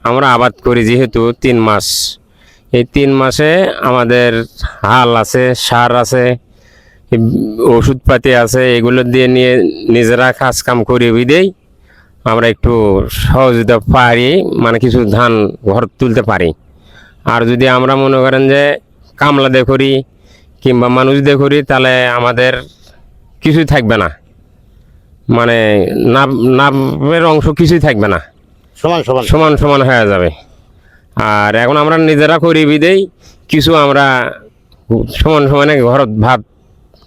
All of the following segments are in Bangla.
আমরা আবাদ করি যেহেতু 3 মাস, এই 3 মাসে আমাদের হাল আছে, সার আছে, ওষুধপাতি আছে, এগুলো দিয়ে নিয়ে নিজেরা কাজ কাম করি বিদেই আমরা একটু সহযোগিতা পারি, মানে কিছু ধান ঘর তুলতে পারি। আর যদি আমরা মনে করেন যে কামলা দিয়ে করি কিংবা মানুষ দিয়ে করি, তাহলে আমাদের কিছুই থাকবে না, মানে নামের অংশ কিছুই থাকবে না, সমান সমান সমান সমান হয়ে যাবে। আর এখন আমরা নিজেরা করি বিদেই কিছু আমরা সমান সমানে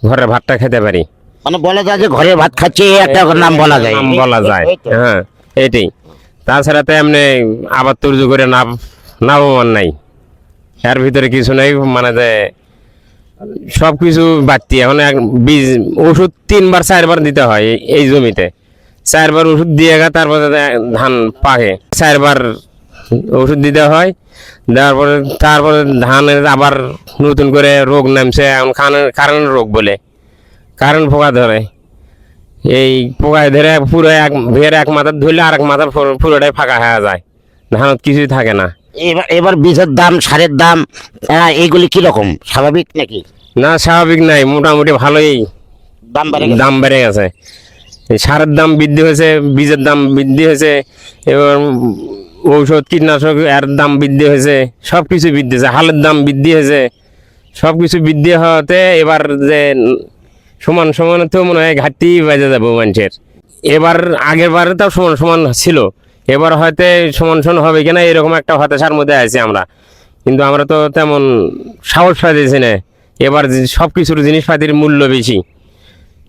ঘরের ভাতটা খেতে পারি, মানে বলা যায় যে ঘরে ভাত খাচ্ছে একটা নাম বলা যায়। নাম বলা যায়। হ্যাঁ, এইটাই। তাছাড়া তো এমনি আবার তর্জু করে লাভবান নাই, এর ভিতরে কিছু নেই, মানে যে সব কিছু বাড়তি। এখন বীজ ওষুধ 3 বার 4 বার দিতে হয় এই জমিতে, 4 বার ওষুধ দিয়ে তারপরে ধান পাকে, 4 বার ওষুধ দিতে হয়। দেওয়ার পরে তারপরে ধানের আবার নতুন করে রোগ নামছে, এখন কারেন্ট রোগ বলে, কারেন্ট পোকা ধরে। এই পোকায় ধরে পুরো এক মাথা ধরলে আর এক মাথা পুরোটাই ফাঁকা হয়ে যায়, ধানত কিছুই থাকে না। এবার বীজের দাম, সারের দাম, এইগুলি কি রকম, স্বাভাবিক নাকি? না, স্বাভাবিক নাই, মোটামুটি ভালোই দাম বেড়ে গেছে। এই সারের দাম বৃদ্ধি হয়েছে, বীজের দাম বৃদ্ধি হয়েছে, এবার ঔষধ কীটনাশক এর দাম বৃদ্ধি হয়েছে, সব কিছু বৃদ্ধি হয়েছে, হালের দাম বৃদ্ধি হয়েছে। সব কিছু বৃদ্ধি হওয়াতে এবার যে সমান সমান তো মনে হয় ঘাটতি বেজে যাবো মানুষের। এবার আগের বারে তাও সমান সমান ছিল, এবার হয়তো সমান সমান হবে কিনা এরকম একটা হতাশার মধ্যে আছি আমরা। কিন্তু আমরা তো তেমন সাহস পাইতেছি না, এবার সব কিছুর জিনিসপাতির মূল্য বেশি।